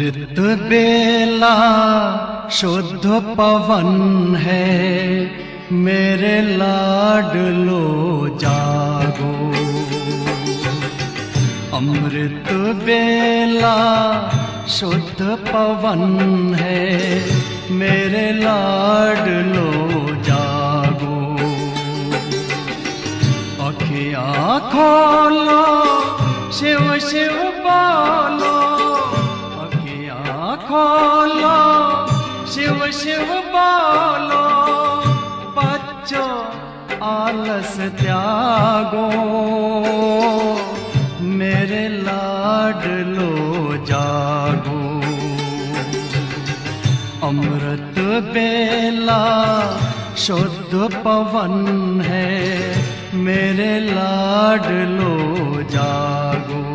अमृत बेला शुद्ध पवन है, मेरे लाडलो जागो। अमृत बेला शुद्ध पवन है, मेरे लाडलो जागो। अखियाँ खोलो, शिव शिव बोलो, अखियाँ खोलो, शिव शिव बोलो। बच्चों आलस त्यागो, मेरे लाडलो जागो। अमृत बेला शुद्ध पवन है, मेरे लाडलो जागो।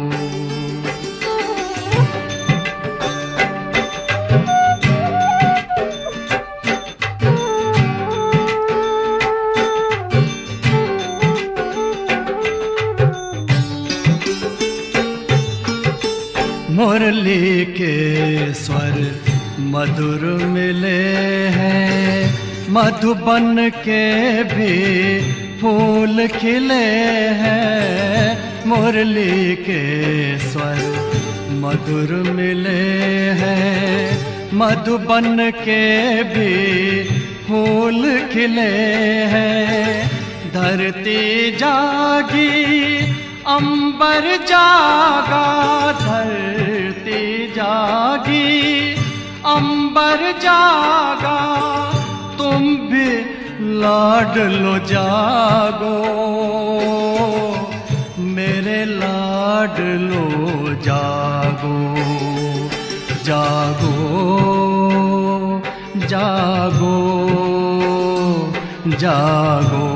मुरली के स्वर मधुर मिले हैं, मधुबन के भी फूल खिले हैं। मुरली के स्वर मधुर मिले हैं, मधुबन के भी फूल खिले हैं। धरती जागी अंबर जागा, धरती जागी अंबर जागा। तुम भी लाडलो जागो, मेरे लाडलो जागो। जागो जागो जागो।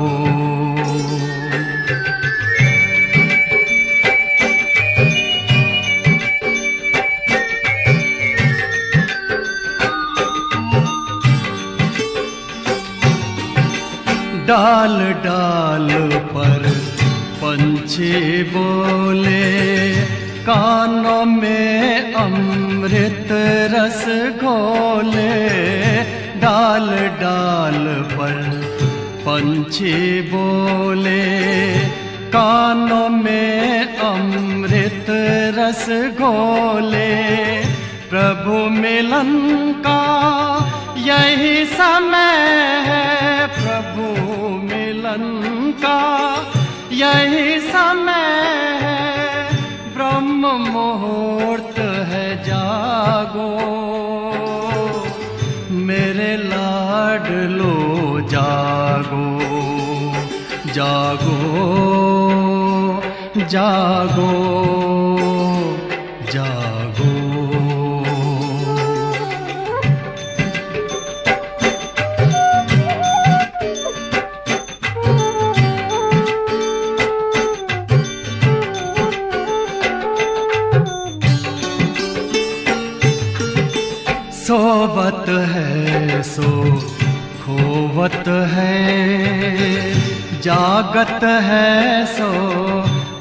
डाल डाल पर पंछी बोले, कानों में अमृत रस घोले। डाल डाल पर पंछी बोले, कानों में अमृत रस घोले। प्रभु मिलन का यही समय है, प्रभु मिलन का यही समय है। ब्रह्म मुहूर्त है, जागो, मेरे लाडलो जागो। जागो जागो जागो। सोवत है सो खोवत है, जागत है सो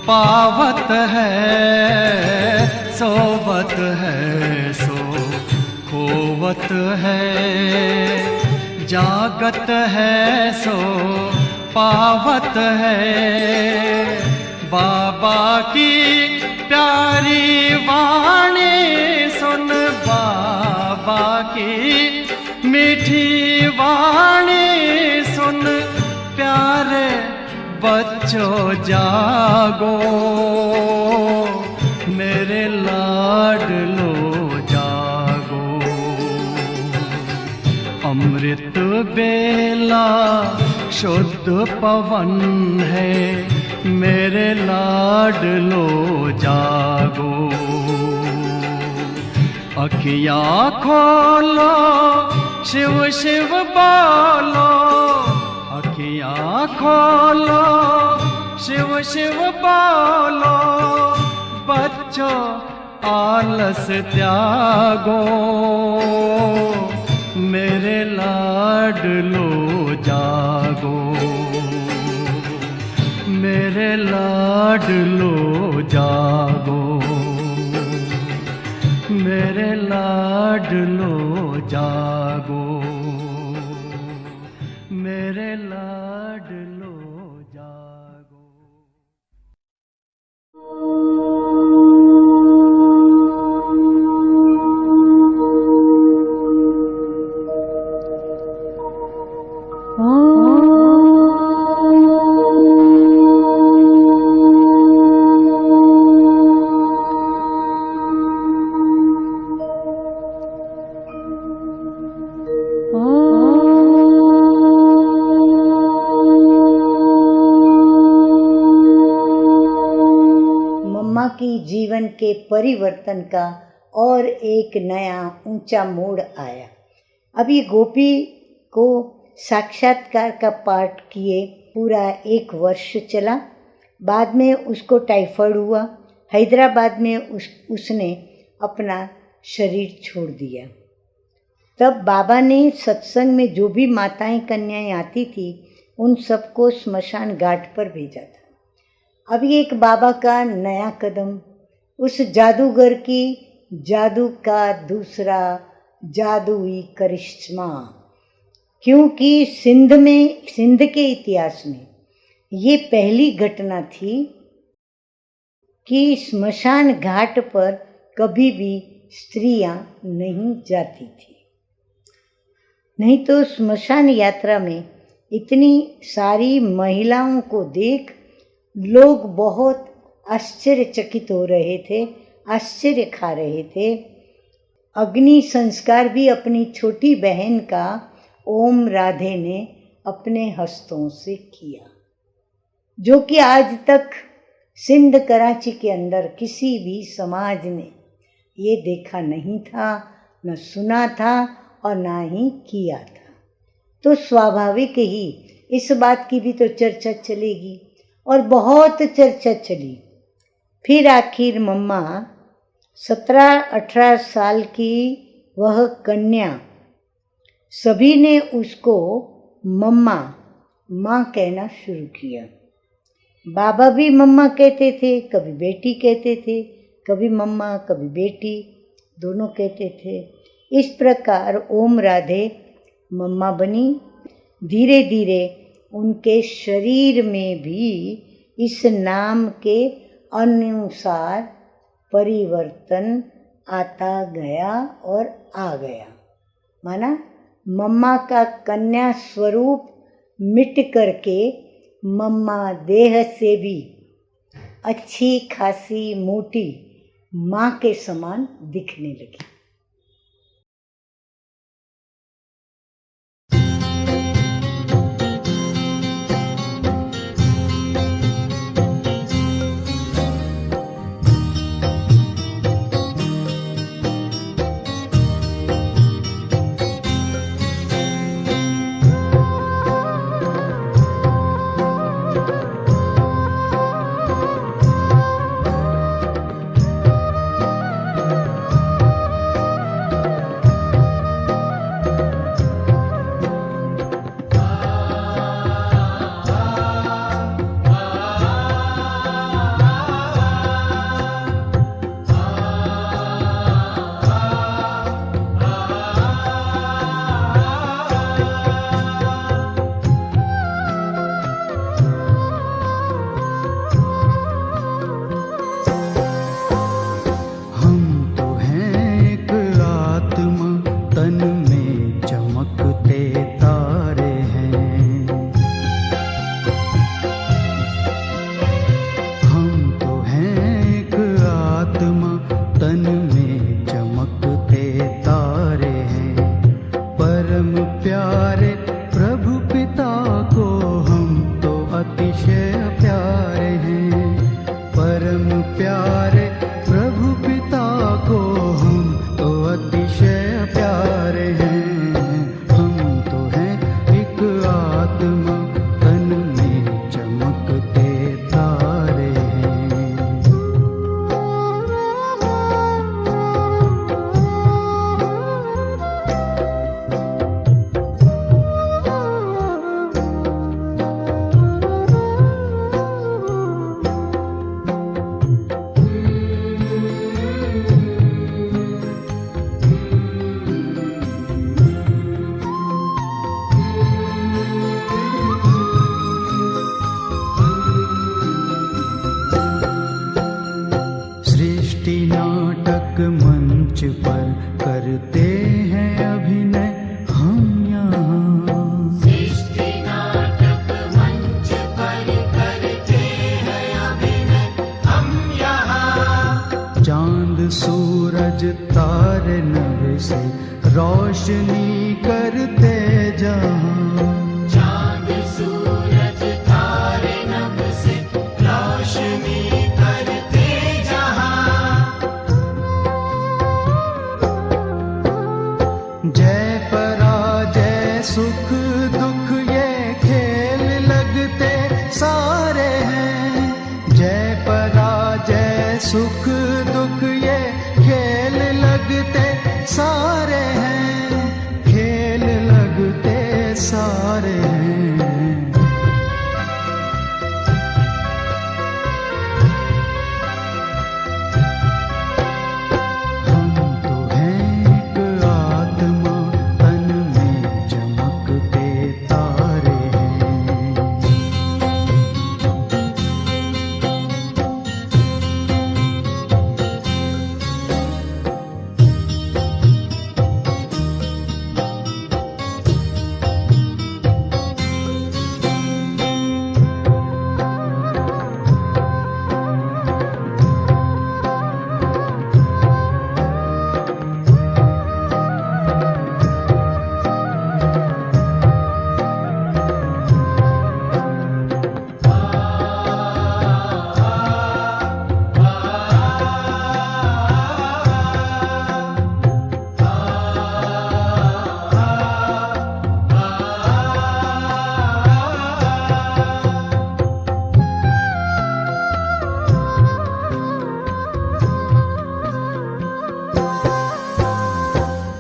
पावत है। सोवत है सो खोवत है, जागत है सो पावत है। बाबा की प्यारी वाणी सुन, बाबा की मीठी वाणी सुन। प्यारे बच्चों जागो, मेरे लाडलो जागो। अमृत बेला शुद्ध पवन है, मेरे लाडलो जागो। अखियाँ खोलो, शिव शिव बोलो, अखियाँ खोलो, शिव शिव बोलो। बच्चों आलस त्यागो, मेरे लाडलो जागो। मेरे लाडलो जागो, मेरे लाडलो लाडलो जागो, मेरे लाडलो जागो। मम्मा की जीवन के परिवर्तन का और एक नया ऊंचा मोड़ आया। अब ये गोपी को साक्षात्कार का पाठ किए पूरा 1 वर्ष चला। बाद में उसको टाइफाइड हुआ। हैदराबाद में उसने अपना शरीर छोड़ दिया। तब बाबा ने सत्संग में जो भी माताएं कन्याएं आती थी उन सबको स्मशान घाट पर भेजा था। अब ये एक बाबा का नया कदम, उस जादूगर की जादू का दूसरा जादुई करिश्मा, क्योंकि सिंध के इतिहास में ये पहली घटना थी कि स्मशान घाट पर कभी भी स्त्रियां नहीं जाती थी। नहीं तो स्मशान यात्रा में इतनी सारी महिलाओं को देख लोग बहुत आश्चर्यचकित हो रहे थे, आश्चर्य खा रहे थे। अग्नि संस्कार भी अपनी छोटी बहन का ओम राधे ने अपने हस्तों से किया, जो कि आज तक सिंध कराची के अंदर किसी भी समाज ने ये देखा नहीं था, न सुना था और ना ही किया था। तो स्वाभाविक ही इस बात की भी तो चर्चा चलेगी और बहुत चर्चा चली। फिर आखिर मम्मा 17-18 साल की वह कन्या, सभी ने उसको मम्मा माँ कहना शुरू किया। बाबा भी मम्मा कहते थे, कभी बेटी कहते थे, कभी मम्मा कभी बेटी, दोनों कहते थे। इस प्रकार ओम राधे मम्मा बनी। धीरे धीरे उनके शरीर में भी इस नाम के अनुसार परिवर्तन आता गया और आ गया। माना मम्मा का कन्या स्वरूप मिट करके मम्मा देह से भी अच्छी खासी मोटी माँ के समान दिखने लगी। रोशनी करते जहां। चांद सूरज तारे नभ से रोशनी करते जहां। जय पराजय सुख दुख ये खेल लगते सारे हैं। जय पराजय सुख दुख ये खेल लगते सारे हैं, खेल लगते सारे हैं। हम तो हैं एक आत्मा तन में चमकते तारे हैं।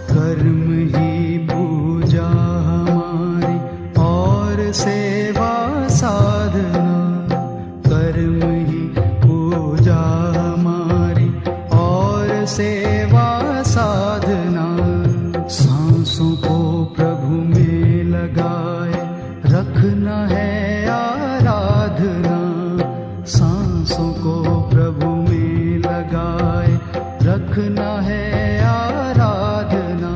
कर्म ही पूजा हमारी और सेवा साधना। कर्म ही पूजा हमारी और सेवा साधना। सांसों को प्रभु में लगाए रखना है आराधना। सांसों को प्रभु में लगाए रखना है आराधना।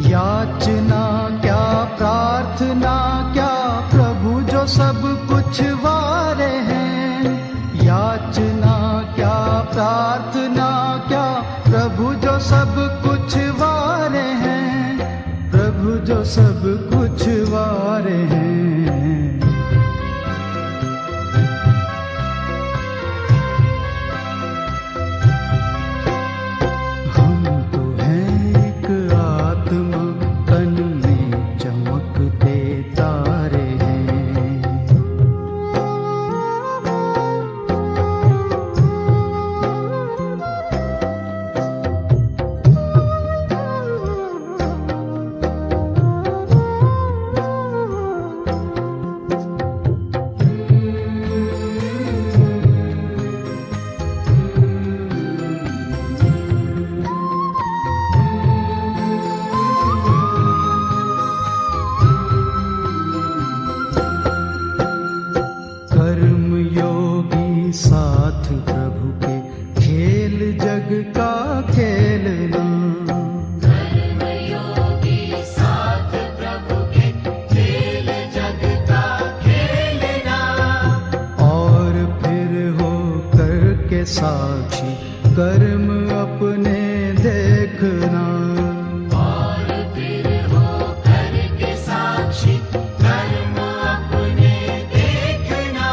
याचना क्या प्रार्थना क्या प्रभु जो सब कुछ वारे हैं। याचना क्या प्रार्थना क्या प्रभु जो सब कुछ वारे हैं। प्रभु जो सब कुछ वारे हैं। हम तो हैं एक आत्मा तन में चमकते तारे हैं। कर्म योगी साथ प्रभु के खेल जग का खेलना। कर्म योगी साथ प्रभु के खेल जग का खेलना। और फिर हो करके साक्षी कर्म अपने देखना। और फिर हो करके साक्षी कर्म अपने देखना।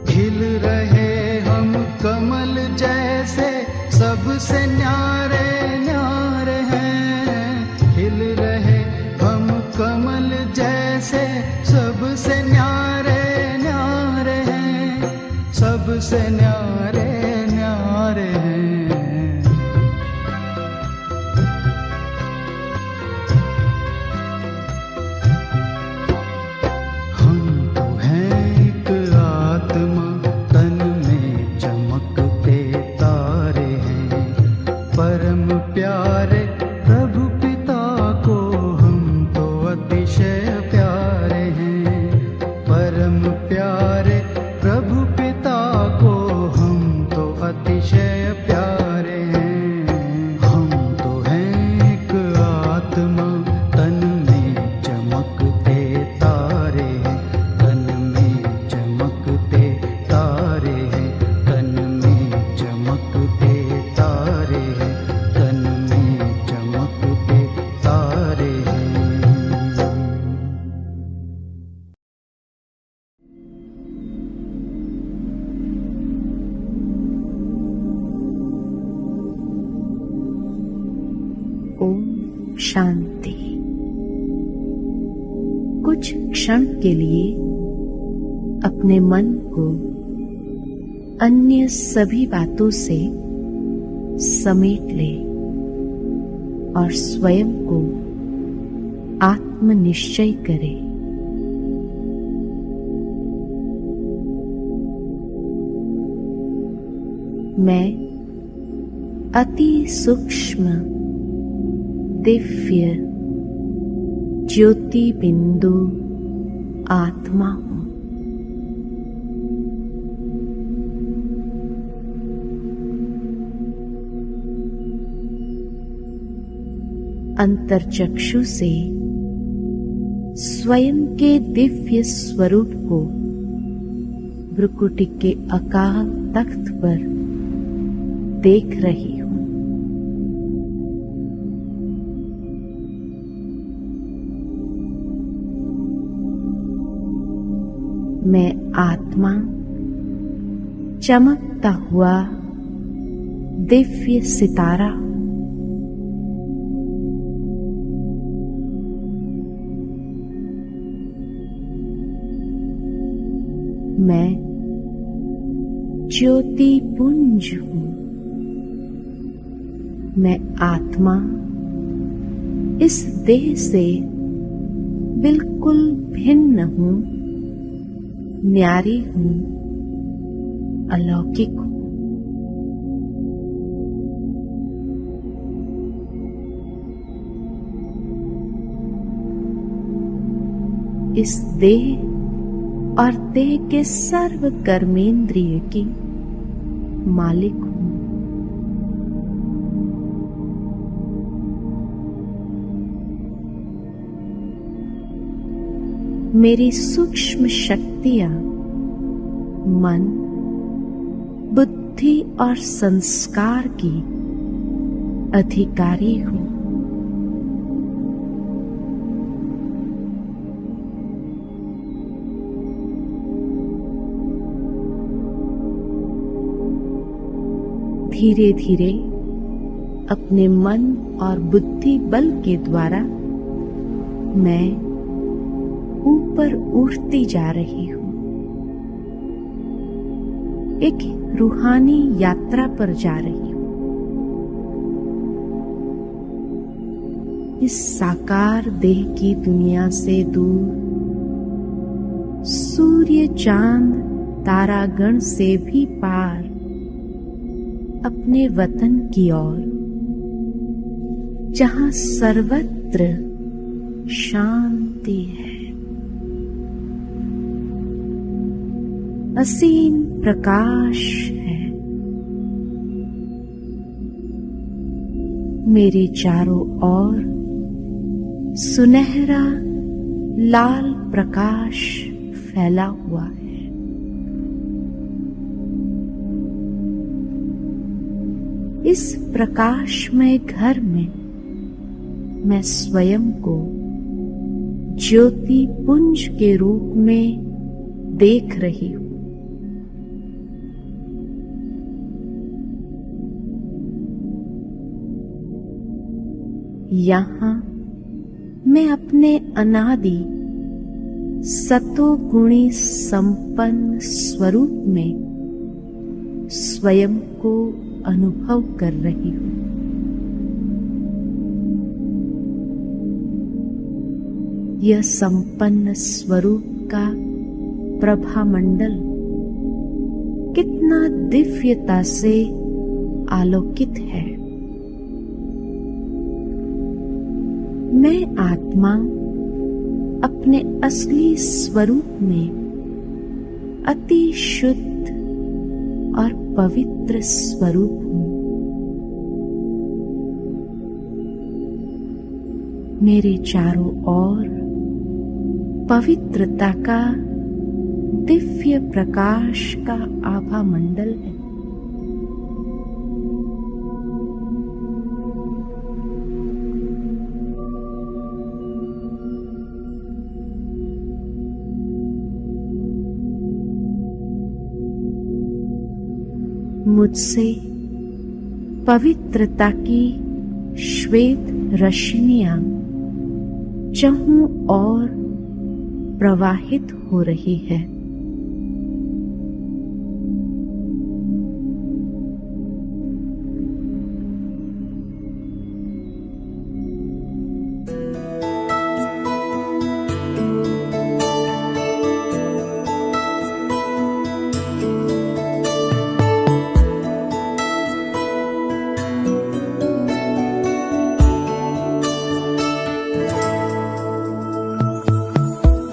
खिल रहे हम कमल जैसे सबसे न्यारे न्यारे हैं। खिल रहे हम कमल जैसे सबसे न्यारे न्यारे हैं। सबसे न्यारे न्यारे हैं। हम तो हैं एक आत्मा तन में चमकते तारे हैं। परम प्यारे प्रभु पिता को हम तो अतिशय प्यारे हैं। परम प्यारे प्रभु पिता को हम तो अतिशय प्यारे हैं। हम तो हैं एक आत्मा तन में चमकते तारे हैं। तन में चमकते तारे ओम शांति। कुछ क्षण के लिए अपने मन को अन्य सभी बातों से समेट ले और स्वयं को आत्मनिश्चय करे। मैं अति सूक्ष्म दिव्य ज्योति बिंदु आत्मा हूं। अंतर्चक्षु से स्वयं के दिव्य स्वरूप को भ्रुकुटी के अकाल तख्त पर देख रही हूं। मैं आत्मा चमकता हुआ दिव्य सितारा हूं। मैं ज्योति पुंज हूं। मैं आत्मा इस देह से बिल्कुल भिन्न हूं, न्यारी हूं, अलौकिक हूं। इस देह और देह के सर्व कर्मेंद्रिय की मालिक हूं। मेरी सूक्ष्म शक्तियां मन, बुद्धि और संस्कार की अधिकारी हूं। धीरे धीरे अपने मन और बुद्धि बल के द्वारा मैं ऊपर उठती जा रही हूं। एक रूहानी यात्रा पर जा रही हूं। इस साकार देह की दुनिया से दूर, सूर्य चांद तारागण से भी पार अपने वतन की ओर, जहां सर्वत्र शांति है, असीम प्रकाश है। मेरे चारों ओर सुनहरा लाल प्रकाश फैला हुआ है। इस प्रकाशमय घर में मैं स्वयं को ज्योति पुंज के रूप में देख रही हूं। यहां मैं अपने अनादि सतोगुणी संपन्न स्वरूप में स्वयं को अनुभव कर रही हूं। यह संपन्न स्वरूप का प्रभामंडल कितना दिव्यता से आलोकित है। मैं आत्मा अपने असली स्वरूप में अति शुद्ध और पवित्र स्वरूप हूं। मेरे चारों ओर पवित्रता का दिव्य प्रकाश का आभा मंडल है। मुझसे पवित्रता की श्वेत रश्मियां चहुं ओर प्रवाहित हो रही है।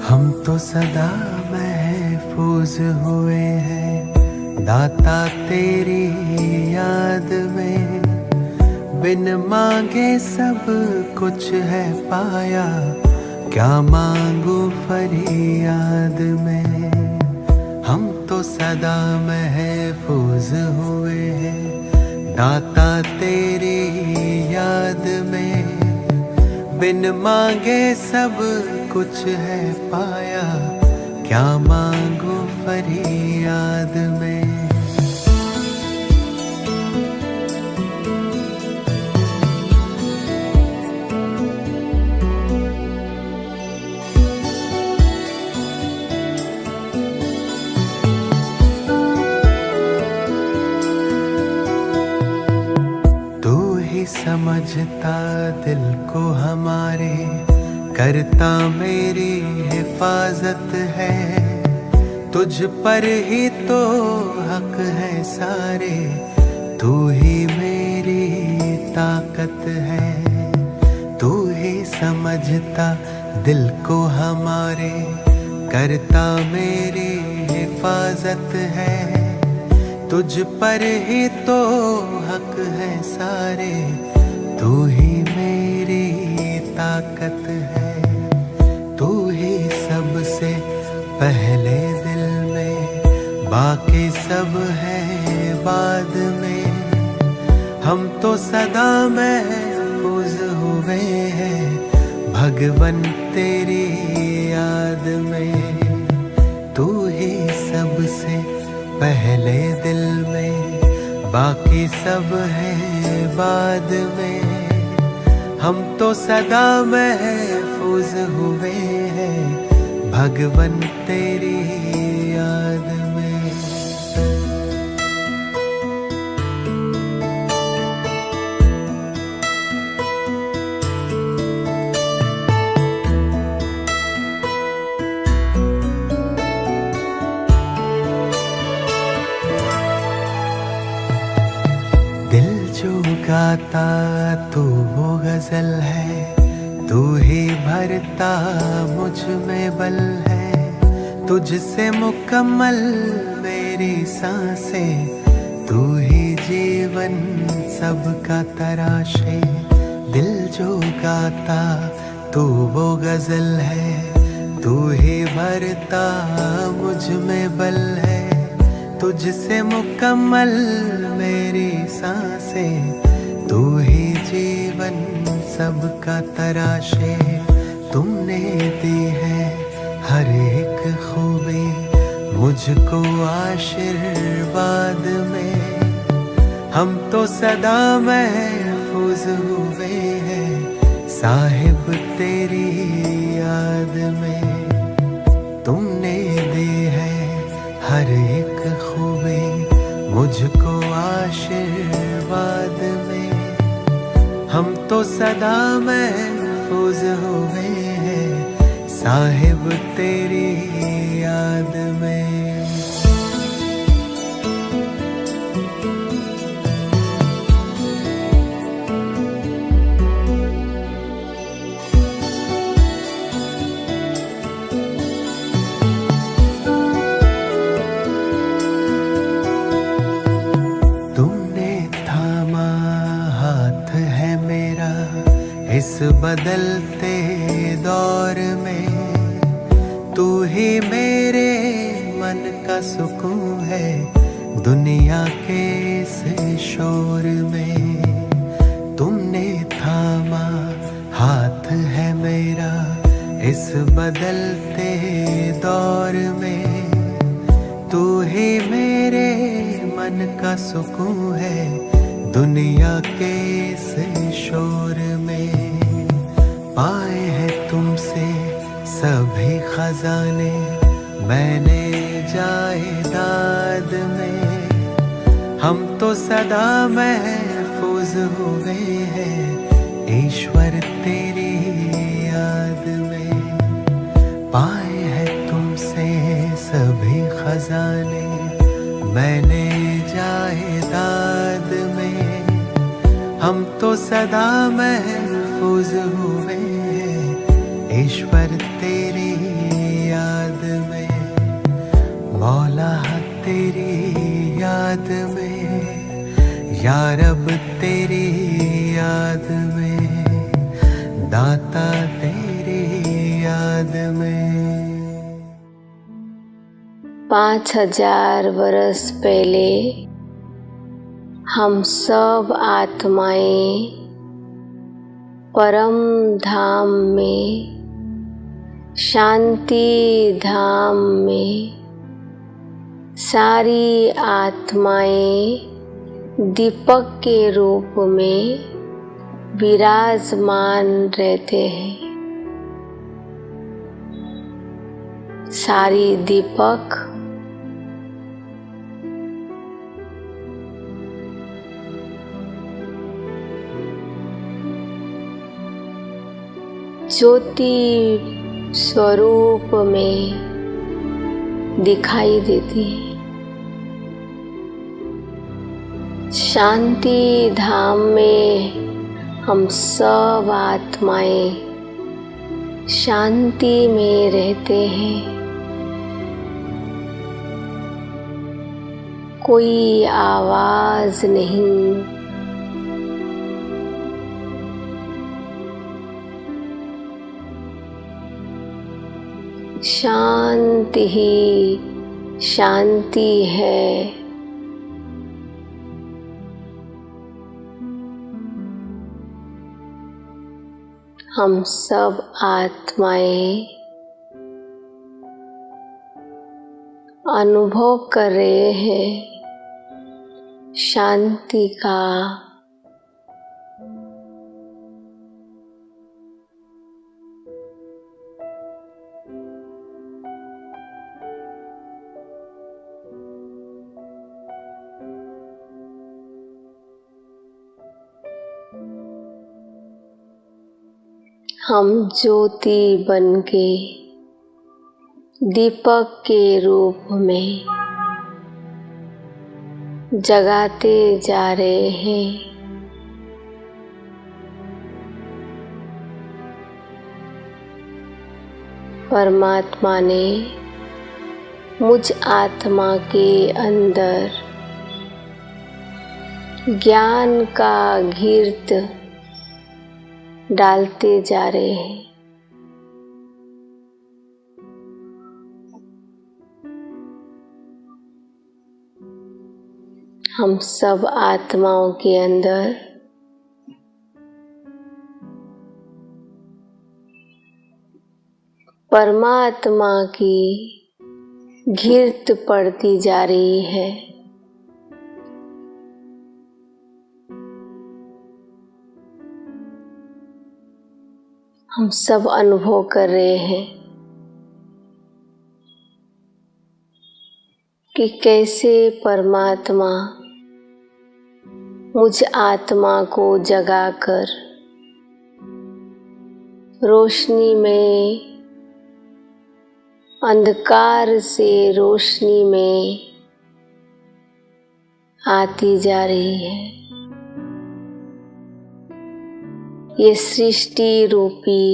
हम तो सदा महफूज हुए हैं दाता तेरी याद में, बिन मांगे सब कुछ है पाया, क्या मांगू फरियाद में। हम तो सदा महफूज हुए हैं दाता तेरी याद में, बिन मांगे सब कुछ है पाया, क्या मांगू फरियाद में। तू ही समझता दिल को हमारे, करता मेरी हिफाजत है, तुझ पर ही तो हक है सारे, तू ही मेरी ताकत है। तू ही समझता दिल को हमारे, करता मेरी हिफाजत है, तुझ पर ही तो हक है सारे, तू ही मेरी ताकत है। तू ही सबसे पहले दिल में, बाकी सब है बाद में। हम तो सदा महफूज हुए हैं भगवन तेरी याद में। तू ही सबसे पहले दिल में, बाकी सब है बाद में। हम तो सदा महफूज हुए हैं भगवन तेरी याद में। दिल जो गाता तू वो गजल है, तू ही भरता मुझ में बल है, तुझसे मुकम्मल मेरी सांसें, तू ही जीवन सबका तराशे। दिल जो गाता तू वो गजल है, तू ही भरता मुझ में बल है, तुझसे मुकम्मल मेरी सांसें, तू ही जीवन सबका तराशे। तुमने दी है हर एक खूबी मुझको आशीर्वाद में। हम तो सदा महफूज हुए हैं साहिब तेरी याद में। तुमने दी है हर एक खूबी मुझको आशीर्वाद में। हम तो सदा महफूज हुए हैं साहिब तेरी याद में। इस बदलते दौर में तू ही मेरे मन का सुकून है, दुनिया के इस शोर में। तुमने थामा हाथ है मेरा इस बदलते दौर में। तू ही मेरे मन का सुकून है, दुनिया के इस शोर में पाए हैं तुमसे सभी खजाने, मैंने जायदाद में हम तो सदा महफूज हुए हैं ईश्वर तेरी याद में। पाए हैं तुमसे सभी खजाने, मैंने जायदाद में हम तो सदा महफूज हुए हैं ईश्वर तेरी याद में। मौला तेरी याद में, या रब तेरी याद में, दाता तेरी याद में। 5000 वर्ष पहले हम सब आत्माएं परम धाम में, शांति धाम में, सारी आत्माएं दीपक के रूप में विराजमान रहते हैं। सारी दीपक ज्योति स्वरूप में दिखाई देती है। शांति धाम में हम सब आत्माएं शांति में रहते हैं। कोई आवाज नहीं, शांति ही शांति है। हम सब आत्माएं अनुभव कर रहे हैं शांति का। हम ज्योति बनके दीपक के रूप में जगाते जा रहे हैं। परमात्मा ने मुझ आत्मा के अंदर ज्ञान का घीर्त डालते जा रहे हैं। हम सब आत्माओं के अंदर परमात्मा की घिरत पड़ती जा रही है। हम सब अनुभव कर रहे हैं कि कैसे परमात्मा मुझ आत्मा को जगाकर रोशनी में, अंधकार से रोशनी में आती जा रही है। ये सृष्टि रूपी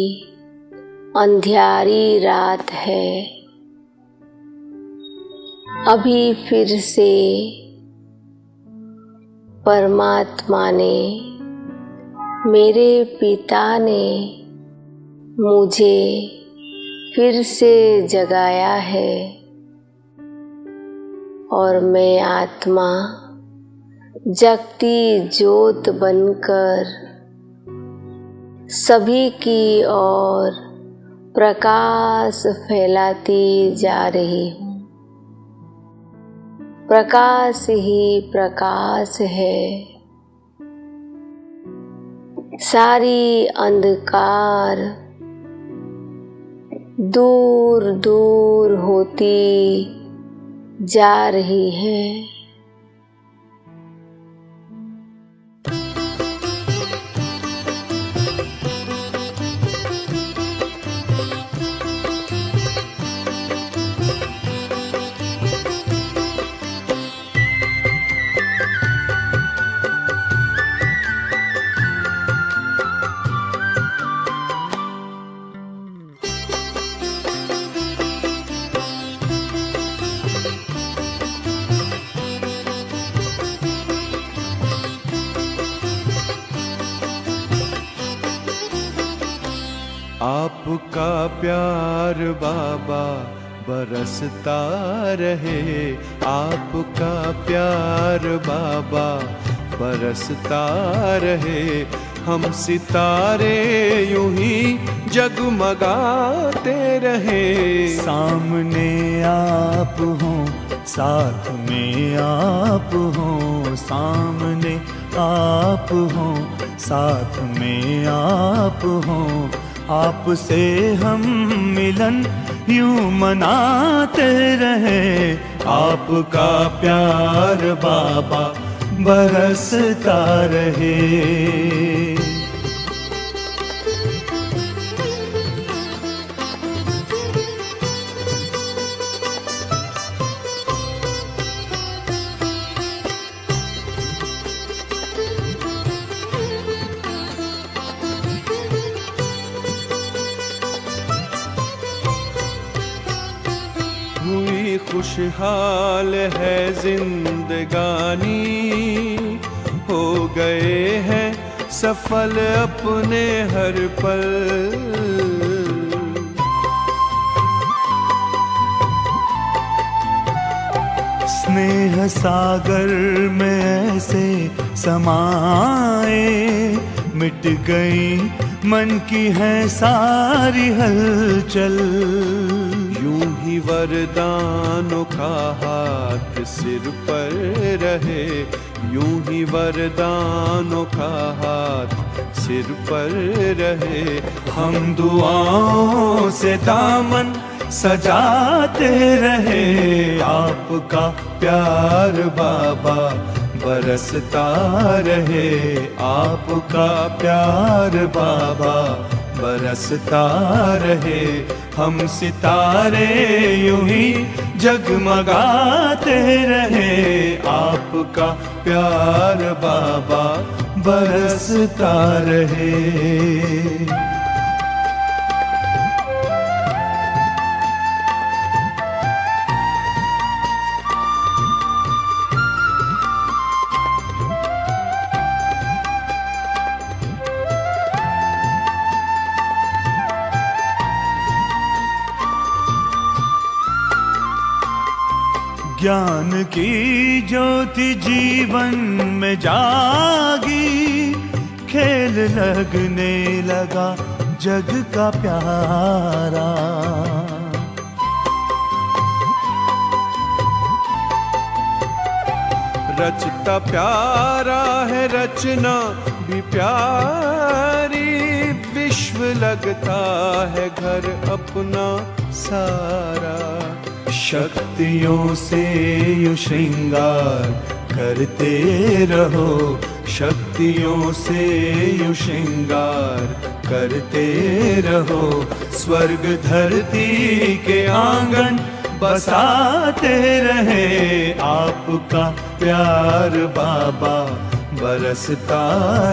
अंधियारी रात है। अभी फिर से परमात्मा ने, मेरे पिता ने मुझे फिर से जगाया है और मैं आत्मा जगती ज्योत बनकर सभी की ओर प्रकाश फैलाती जा रही हूँ। प्रकाश ही प्रकाश है। सारी अंधकार दूर दूर होती जा रही है। आपका प्यार बाबा बरसता रहे, आपका प्यार बाबा बरसता रहे। हम सितारे यूं ही जगमगाते रहे। सामने आप हो, साथ में आप हो, सामने आप हो, साथ में आप हो। आपसे हम मिलन यूं मनाते रहे। आपका प्यार बाबा बरसता रहे। हुई खुशहाल है जिंदगानी, हो गए हैं सफल अपने हर पल। स्नेह सागर में ऐसे समाए, मिट गई मन की है सारी हलचल। यूं ही वरदानों का हाथ सिर पर रहे, यूं ही वरदानों का हाथ सिर पर रहे। हम दुआओं से दामन सजाते रहे। आपका प्यार बाबा बरसता रहे। आपका प्यार बाबा बरसता रहे। हम सितारे यूं ही जगमगाते रहे। आपका प्यार बाबा बरसता रहे। ज्ञान की ज्योति जीवन में जागी, खेल लगने लगा जग का प्यारा। रचता प्यारा है रचना भी प्यारी, विश्व लगता है घर अपना सारा। शक्तियों से यू श्रृंगार करते रहो, शक्तियों से यू श्रृंगार करते रहो। स्वर्ग धरती के आंगन बसाते रहे। आपका प्यार बाबा बरसता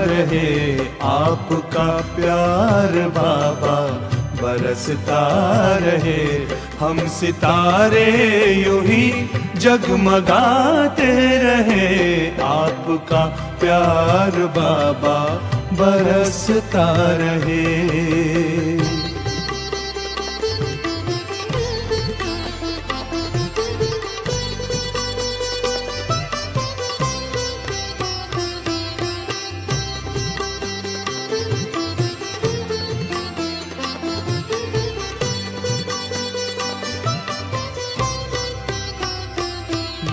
रहे। आपका प्यार बाबा बरसता रहे। हम सितारे यूं ही जगमगाते रहे। आपका प्यार बाबा बरसता रहे।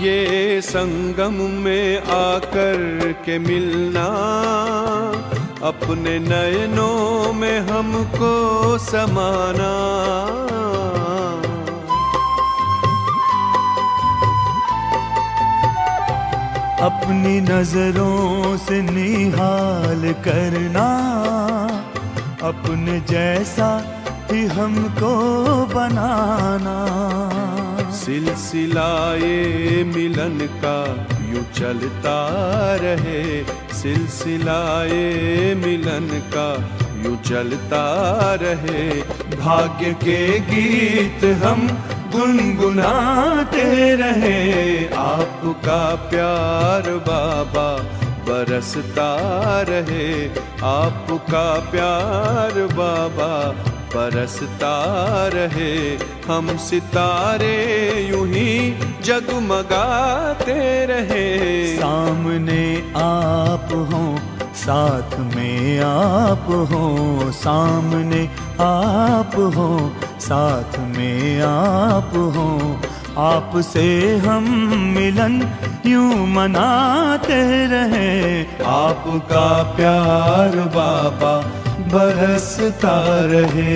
ये संगम में आकर के मिलना अपने नयनों में हमको समाना। अपनी नजरों से निहाल करना, अपने जैसा ही हमको बनाना। सिलसिलाए मिलन का यूं चलता रहे, सिलसिलाए मिलन का यूं चलता रहे। भाग्य के गीत हम गुनगुनाते रहे, आपका प्यार बाबा बरसता रहे, आपका प्यार बाबा बरसता रहे। हम सितारे यूं ही जगमगाते रहे। सामने आप हो, साथ में आप हो, सामने आप हो, साथ में आप हो। आपसे हम मिलन यूं मनाते रहे, आपका प्यार बाबा बरसता रहे।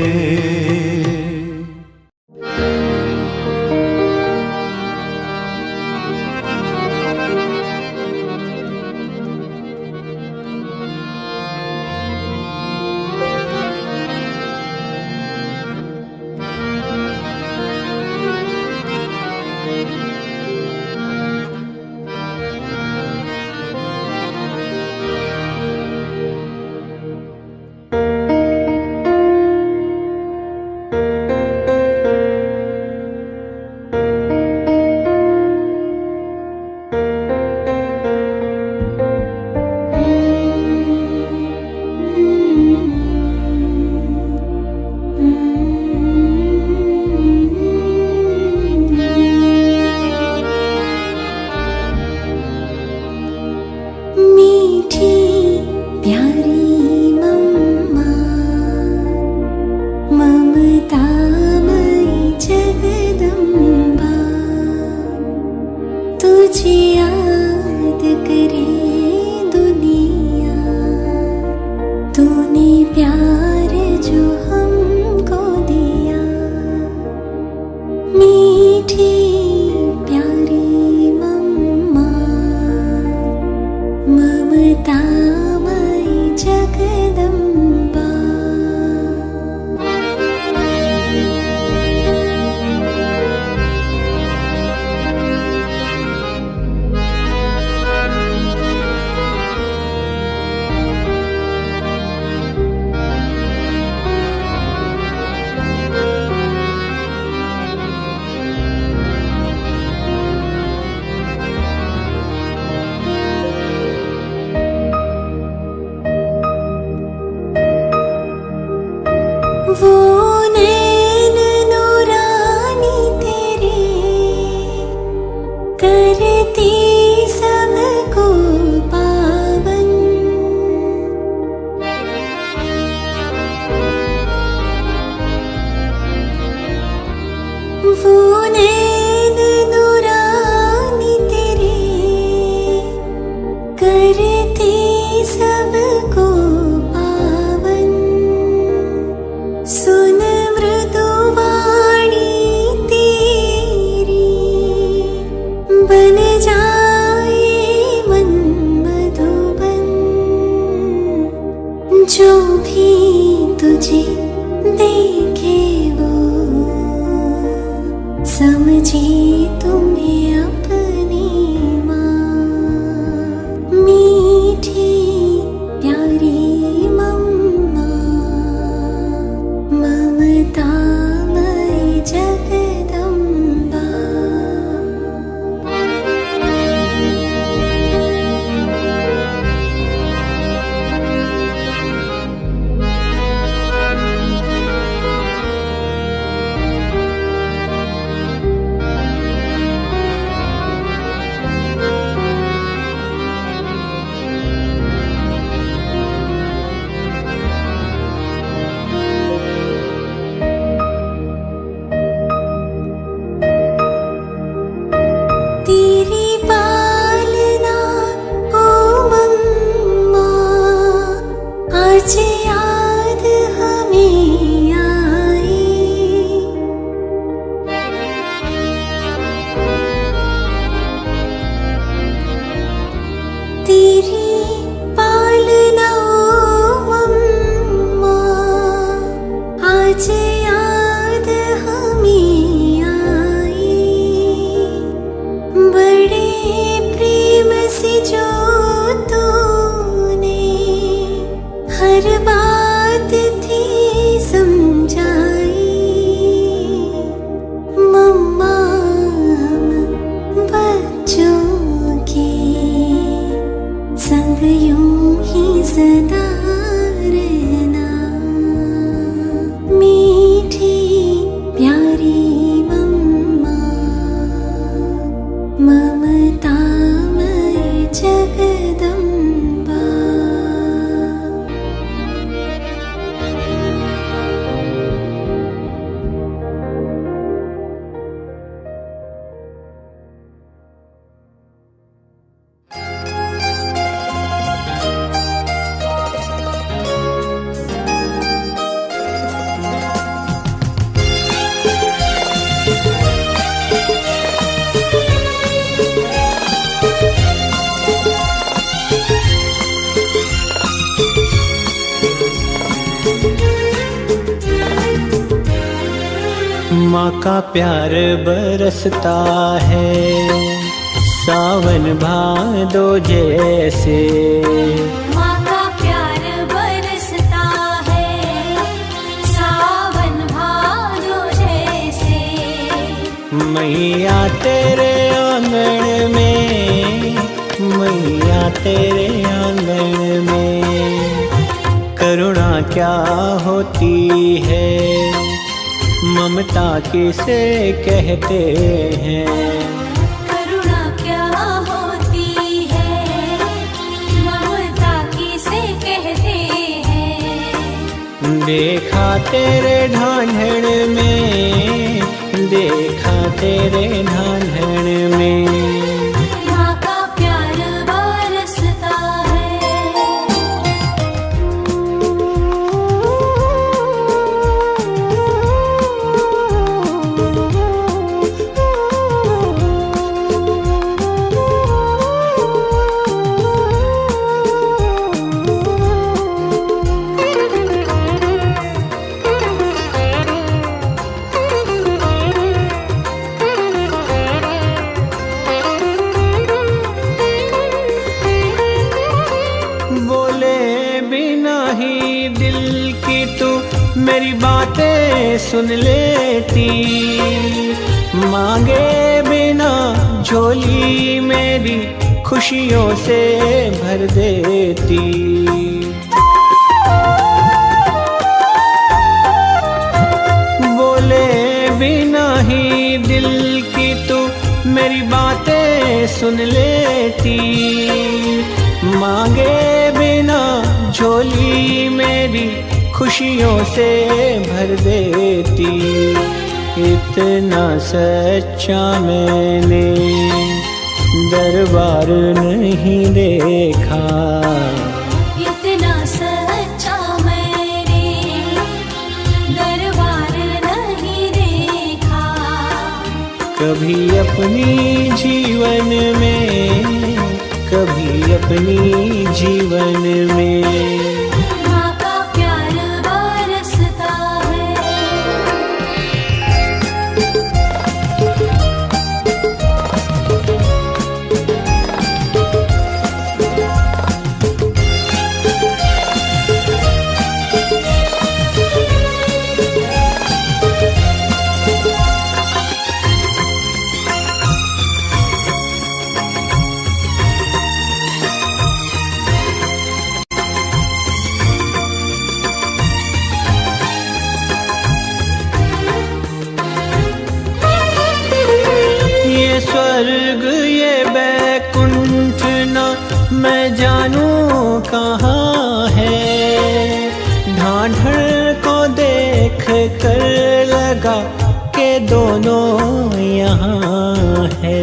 आज याद हमें आई, तेरी पालना मम्मा, आज याद हमें आई। बड़े प्रेम से जो तूने हर बात थी समझाई, मम्मा हम बच्चों के संग यूं ही सदा रहना। मीठी प्यारी मम्मा, ममतामय जगदम्बा। माँ का प्यार बरसता है सावन भादो जैसे, माँ का प्यार बरसता है सावन भादो जैसे। मैया तेरे आंगन में, मैया तेरे आंगन में करुणा क्या होती है, ममता किसे कहते हैं। करुणा क्या होती है, ममता किसे कहते हैं। देखा तेरे ढांढण में, देखा तेरे ढांढण में माँ का प्यार बरसता है। मेरी बातें सुन लेती, मांगे बिना झोली मेरी खुशियों से भर देती। बोले बिना ही दिल की तू मेरी बातें सुन लेती, मांगे बिना झोली मेरी खुशियों से भर देती। इतना सच्चा मैंने दरबार नहीं देखा, इतना सच्चा मैंने दरबार नहीं देखा। कभी अपनी जीवन में, कभी अपनी जीवन में माँ का प्यार बरसता है। ये स्वर्ग ये बैकुंठ न मैं जानूं कहाँ है, ढांढर को देख कर लगा के दोनों यहाँ है।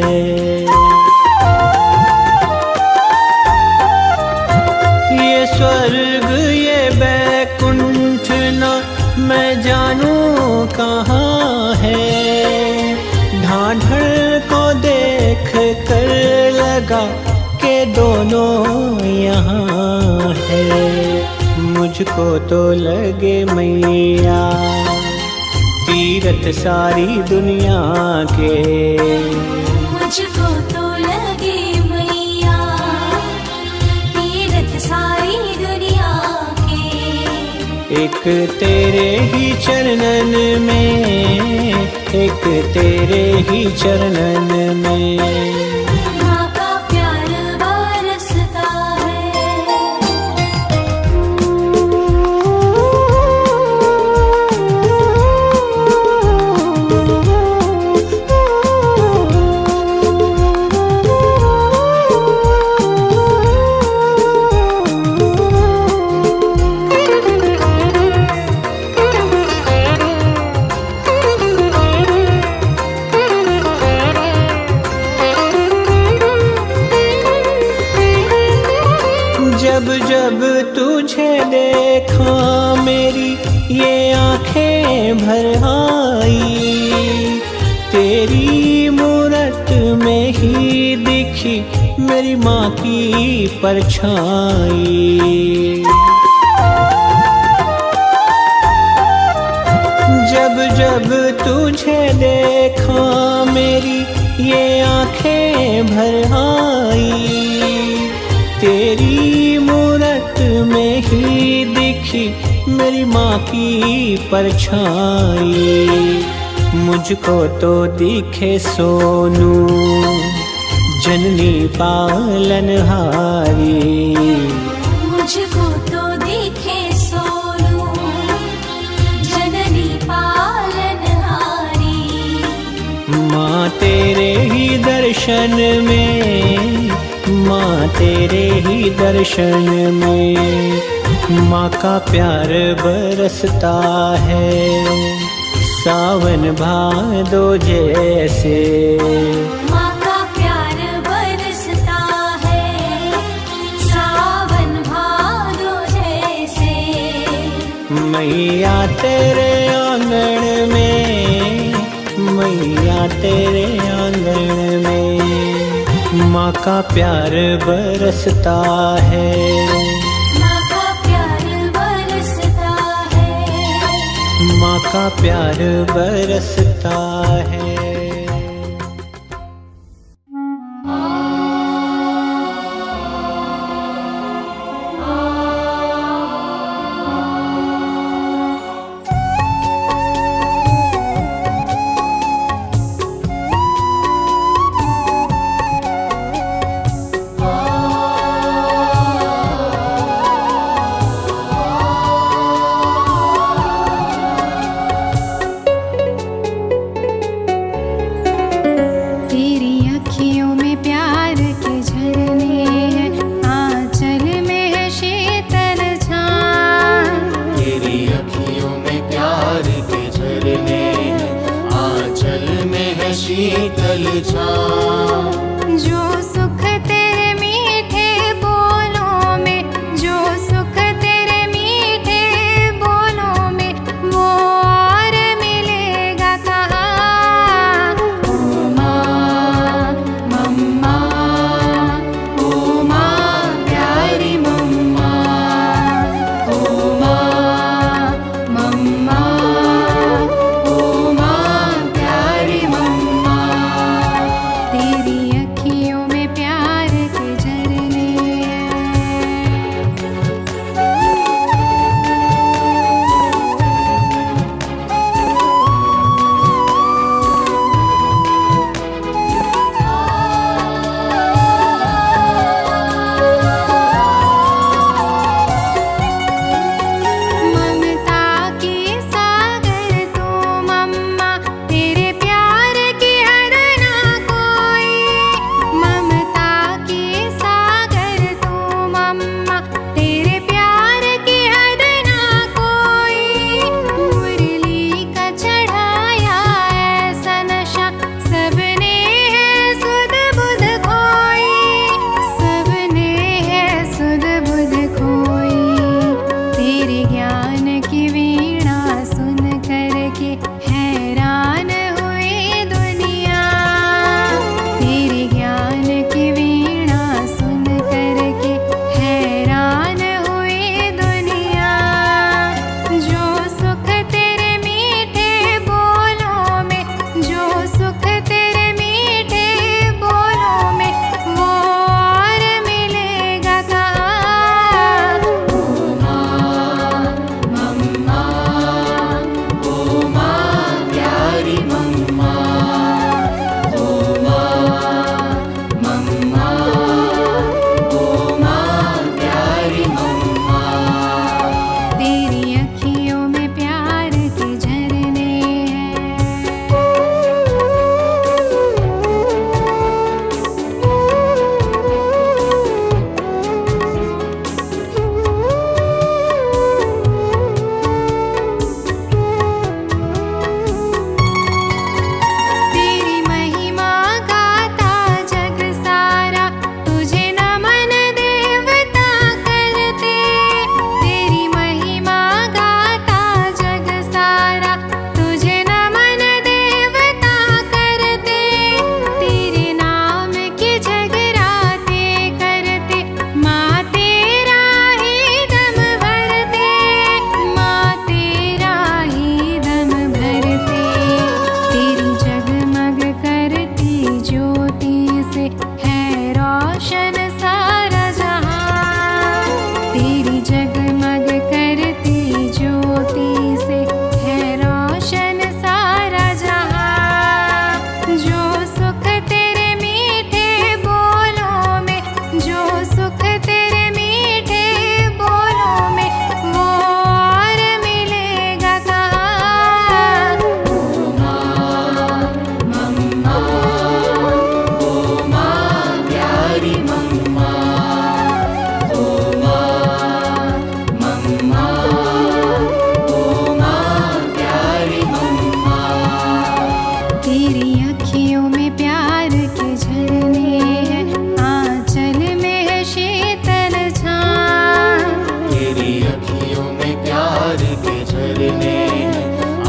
ये स्वर्ग ये मैं जानूं कहाँ है। ढांढर को देख कर लगा के दोनों यहाँ है। मुझको तो लगे मैया तीरथ सारी दुनिया के। मुझको तो लगे मैया तीरथ सारी दुनिया के। एक तेरे ही चरणन में, एक तेरे ही चरणन में माँ का प्यार बरसता है। जब जब तुझे देखा मेरी ये आंखें भर आई। तेरी मूरत में ही दिखी मेरी माँ की परछाई। जब जब तुझे देखा मेरी ये आंखें भर आई। तेरी मूरत में ही दिखी मेरी माँ की परछाई। मुझको तो दिखे सोनू जननी पालनहारी। मुझको तो दिखे सोनू जननी पालनहारी। माँ तेरे ही दर्शन में, माँ तेरे ही दर्शन में माँ का प्यार बरसता है सावन भादो जैसे। माँ का प्यार बरसता है सावन भादो जैसे। मैया तेरे आंगन में, मैया तेरे आंगन में माँ का प्यार बरसता है। माँ का प्यार बरसता है। माँ का प्यार बरसता है। शीतल छाँव। जो सुख तेरे मीठे बोलों में, जो सुख तेरे मीठे बोलों में, वो और मिलेगा कहाँ। ओ माँ मम्मा, ओ माँ प्यारी मम्मा, ओ माँ मम्मा, ओ माँ प्यारी मम्मा। तेरी जगमग करती ज्योति से है रोशन सारा जहां। जो सुख तेरे मीठे बोलों में, जो सुख तेरे मीठे बोलों में, वो और मिलेगा कहाँ। ओ माँ मम्मा, ओ माँ प्यारी मम्मा, ओ माँ मम्मा, ओ माँ प्यारी मम्मा। तेरी अखियों में प्यार के झरने हैं, आंचल में है शीतल छां। तेरी अखियों में प्यार के झरने हैं,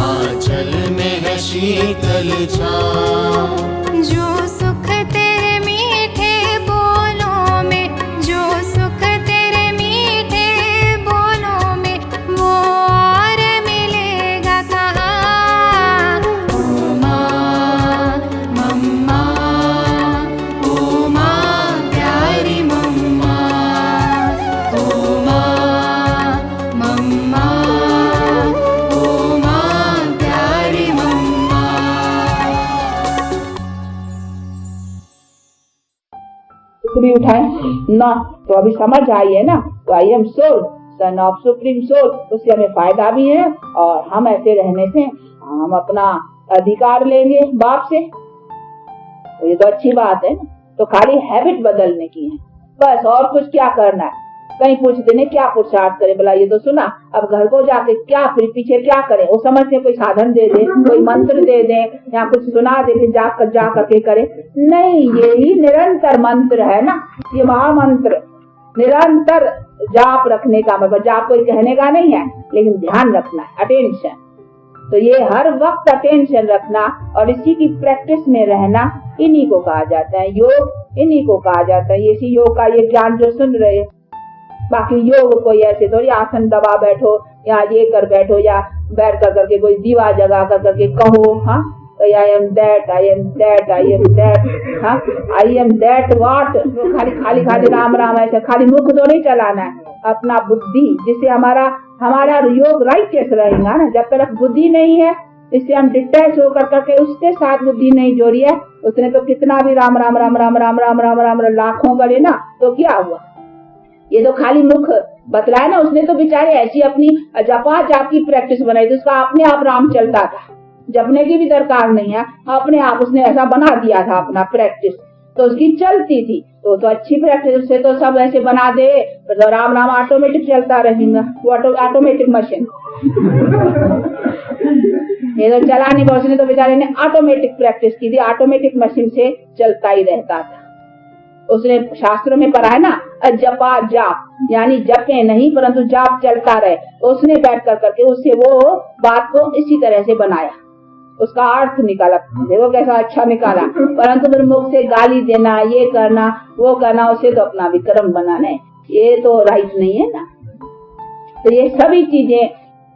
आंचल में है शीतल छां। जो सुख तेरे मीठे बोलों में, जो सुख तेरे मीठे बोलों में, वो और मिलेगा कहाँ। ओ माँ मम्मा, ओ माँ प्यारी मम्मा, ओ माँ मम्मा, ओ माँ प्यारी मम्मा। टुकड़ी उठाए ना, तो अभी समझ आई है ना, तो I am soul, son of supreme soul, उससे हमें फायदा भी है और हम ऐसे रहने से हम अपना अधिकार लेंगे बाप से, तो ये तो अच्छी बात है ना। तो खाली हैबिट बदलने की है बस, और कुछ क्या करना है। कहीं पूछते ने क्या पुरुषार्थ करे, बोला ये तो सुना, अब घर को जाके क्या फिर पीछे क्या करें, वो समझते कोई साधन दे दे, कोई मंत्र दे दे या कुछ सुना दे, फिर जा करके करे। नहीं, ये ही निरंतर मंत्र है ना, ये महामंत्र निरंतर जाप रखने का, मतलब जाप कोई कहने का नहीं है, लेकिन ध्यान रखना है, अटेंशन। तो ये हर वक्त अटेंशन रखना और इसी की प्रैक्टिस में रहना, इन्हीं को कहा जाता है योग, इन्हीं को कहा जाता है। इसी योग का ये ज्ञान जो सुन रहे, बाकी योग कोई ऐसे थोड़ी आसन दबा बैठो या ये कर बैठो या बैठ कर करके कोई दीवा जगा कर करके कहो, हाँ I am that, I am that, I am that, हाँ आई एम दैट व्हाट, खाली खाली राम राम ऐसे खाली मुख तो नहीं चलाना है, अपना बुद्धि, जिससे हमारा योग राइटियस रहेगा ना। जब तक बुद्धि नहीं है, इससे हम डिटैच होकर करके उसके साथ बुद्धि नहीं जोड़ी है, उसने तो कितना भी राम राम राम राम राम राम राम राम लाखों करे ना, तो क्या हुआ। ये तो खाली मुख बतलाया ना, उसने तो बेचारे ऐसी अपनी जपा जाप की प्रैक्टिस बनाई थी, उसका अपने आप राम चलता था, जपने की भी दरकार नहीं है, अपने आप उसने ऐसा बना दिया था अपना प्रैक्टिस, तो उसकी चलती थी। तो अच्छी प्रैक्टिस से तो सब ऐसे बना दे तो राम राम ऑटोमेटिक चलता रहेगा, वो ऑटोमेटिक मशीन। ये तो चलाने का, उसने तो बेचारे ने ऑटोमेटिक प्रैक्टिस की थी, ऑटोमेटिक मशीन से चलता ही रहता था। उसने शास्त्रों में पढ़ा है ना, जपा जाप, यानी जपे नहीं परंतु जाप चलता रहे। तो उसने बैठ कर करके उससे वो बात को इसी तरह से बनाया, उसका अर्थ निकाला, देखो कैसा अच्छा निकाला। परंतु फिर मुख से गाली देना, ये करना वो करना, उसे तो अपना विक्रम बनाना है, ये तो राइट नहीं है ना। तो ये सभी चीजें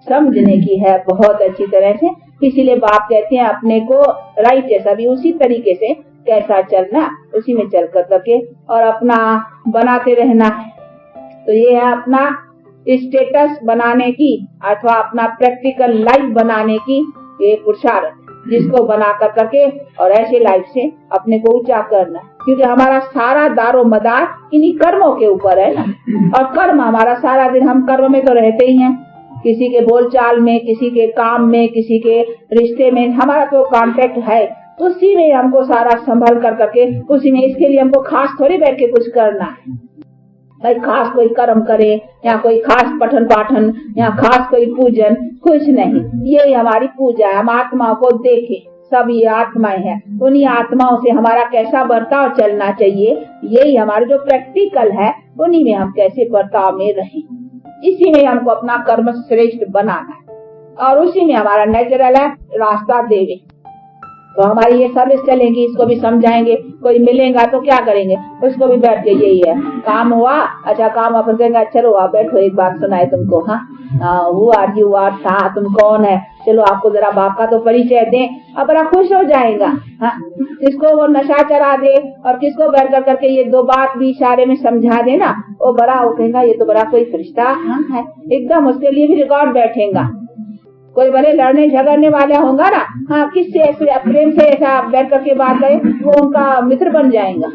समझने की है बहुत अच्छी तरह से, इसीलिए बाप कहते हैं अपने को राइट है, सभी उसी तरीके से कैसा चलना, उसी में चल कर करके और अपना बनाते रहना है। तो ये है अपना स्टेटस बनाने की अथवा अपना प्रैक्टिकल लाइफ बनाने की ये पुरुषार्थ, जिसको बना कर करके और ऐसे लाइफ से अपने को ऊंचा करना है। क्योंकि हमारा सारा दारो मदार इन्हीं कर्मों के ऊपर है ना, और कर्म हमारा सारा दिन, हम कर्म में तो रहते ही हैं, किसी के बोलचाल में, किसी के काम में, किसी के रिश्ते में हमारा तो कांटेक्ट है, उसी में हमको सारा संभल कर करके उसी में, इसके लिए हमको खास थोड़ी बैठ के कुछ करना है भाई, खास कोई कर्म करे या कोई खास पठन पाठन या खास कोई पूजन, कुछ नहीं। ये हमारी पूजा है, हम आत्माओं को देखें, सब ये आत्माएं हैं, उन्हीं आत्माओं से हमारा कैसा बर्ताव चलना चाहिए, यही हमारे जो प्रैक्टिकल है, उन्हीं में हम कैसे बर्ताव में रहें, इसी में हमको अपना कर्म श्रेष्ठ बनाना है और उसी में हमारा नेचुरल है रास्ता देवे। तो हमारी ये सर्विस चलेगी, इसको भी समझाएंगे। कोई मिलेगा तो क्या करेंगे, उसको भी बैठ के यही है, काम हुआ, अच्छा काम अपन कहेंगे, चलो आप बैठो एक बात सुनाए तुमको। हाँ, वो आदि हुआ था, तुम कौन है, चलो आपको जरा बाप का तो परिचय दें। अब बड़ा खुश हो जाएगा। हाँ, किसको वो नशा चढ़ा दे और किसको बैठ कर करके ये दो बात भी इशारे में समझा दे ना, वो बड़ा वो कहेगा ये तो बड़ा कोई फरिश्ता हाँ है एकदम, उसके लिए भी रिकॉर्ड बैठेगा। कोई बड़े लड़ने झगड़ने वाला होगा ना, हाँ किससे प्रेम से ऐसा बैठ करके बात करे, वो उनका मित्र बन जाएगा।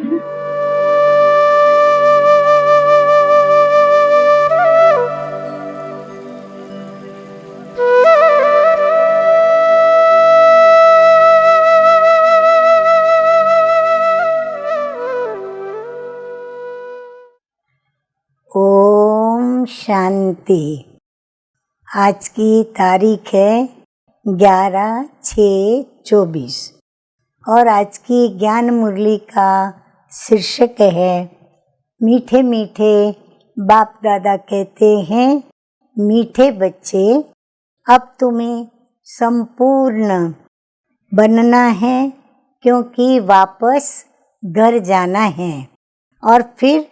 ओम शांति। आज की तारीख है 11/6/24 और आज की ज्ञान मुरली का शीर्षक है मीठे मीठे बाप दादा कहते हैं, मीठे बच्चे अब तुम्हें संपूर्ण बनना है, क्योंकि वापस घर जाना है और फिर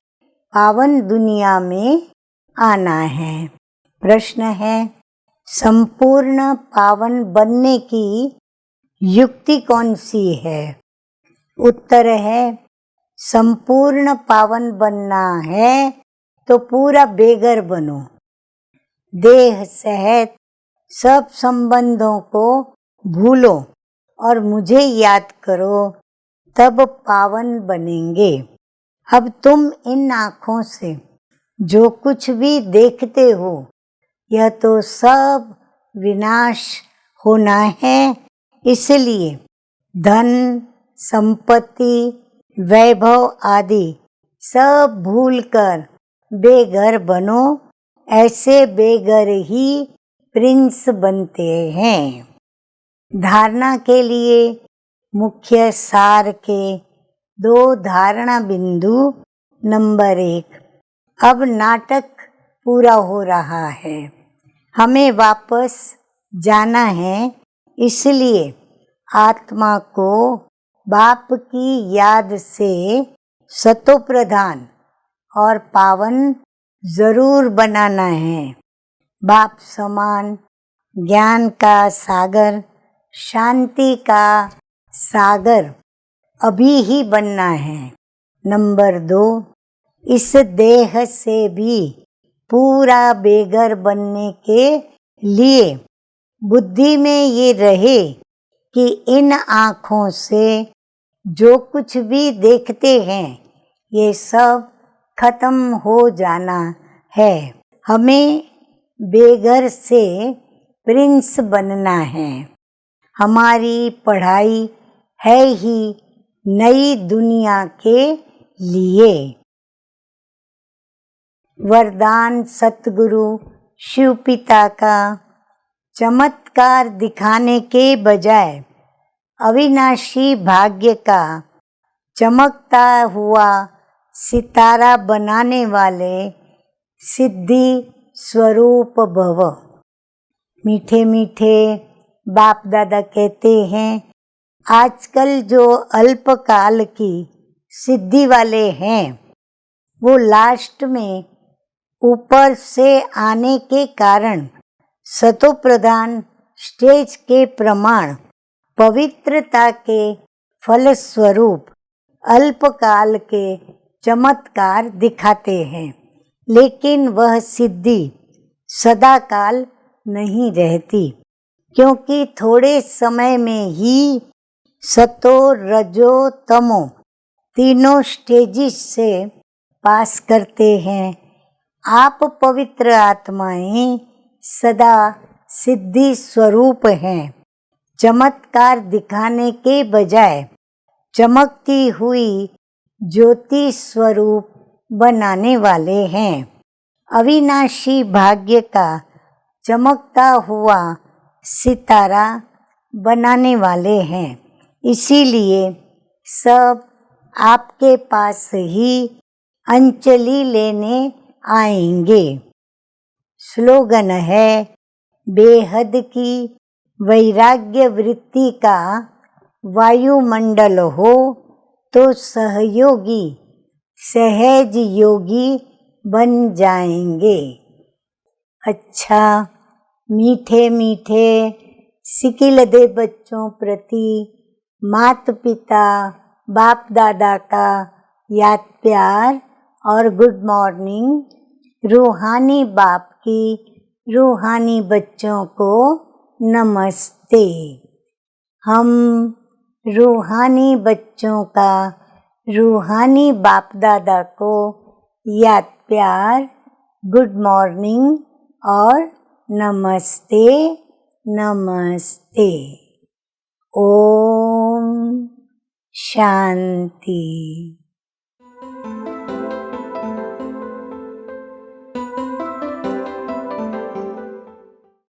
पावन दुनिया में आना है। प्रश्न है, संपूर्ण पावन बनने की युक्ति कौन सी है? उत्तर है, संपूर्ण पावन बनना है तो पूरा बेघर बनो, देह सहित सब संबंधों को भूलो और मुझे याद करो, तब पावन बनेंगे। अब तुम इन आँखों से जो कुछ भी देखते हो, यह तो सब विनाश होना है, इसलिए धन संपत्ति वैभव आदि सब भूलकर बेघर बनो। ऐसे बेघर ही प्रिंस बनते हैं। धारणा के लिए मुख्य सार के 2 धारणा बिंदु। नंबर 1, अब नाटक पूरा हो रहा है, हमें वापस जाना है, इसलिए आत्मा को बाप की याद से सतोप्रधान और पावन जरूर बनाना है। बाप समान ज्ञान का सागर, शांति का सागर अभी ही बनना है। नंबर 2, इस देह से भी पूरा बेघर बनने के लिए बुद्धि में ये रहे कि इन आँखों से जो कुछ भी देखते हैं ये सब खत्म हो जाना है। हमें बेघर से प्रिंस बनना है। हमारी पढ़ाई है ही नई दुनिया के लिए। वरदान सतगुरु शिव पिता का चमत्कार दिखाने के बजाय अविनाशी भाग्य का चमकता हुआ सितारा बनाने वाले सिद्धि स्वरूप भव। मीठे मीठे बाप दादा कहते हैं, आजकल जो अल्पकाल की सिद्धि वाले हैं वो लास्ट में ऊपर से आने के कारण सतोप्रधान स्टेज के प्रमाण पवित्रता के फलस्वरूप अल्पकाल के चमत्कार दिखाते हैं, लेकिन वह सिद्धि सदाकाल नहीं रहती, क्योंकि थोड़े समय में ही सतो रजो तमो तीनों स्टेजिस से पास करते हैं। आप पवित्र आत्माएं सदा सिद्धि स्वरूप हैं। चमत्कार दिखाने के बजाय चमकती हुई ज्योति स्वरूप बनाने वाले हैं। अविनाशी भाग्य का चमकता हुआ सितारा बनाने वाले हैं, इसीलिए सब आपके पास ही अंजलि लेने आएंगे। स्लोगन है, बेहद की वैराग्य वृत्ति का वायुमंडल हो तो सहयोगी सहज योगी बन जाएंगे। अच्छा, मीठे मीठे सिकिलदे बच्चों प्रति माता पिता बाप दादा का याद प्यार और गुड मॉर्निंग। रूहानी बाप की रूहानी बच्चों को नमस्ते। हम रूहानी बच्चों का रूहानी बाप दादा को याद प्यार, गुड मॉर्निंग और नमस्ते नमस्ते। ओम शांति।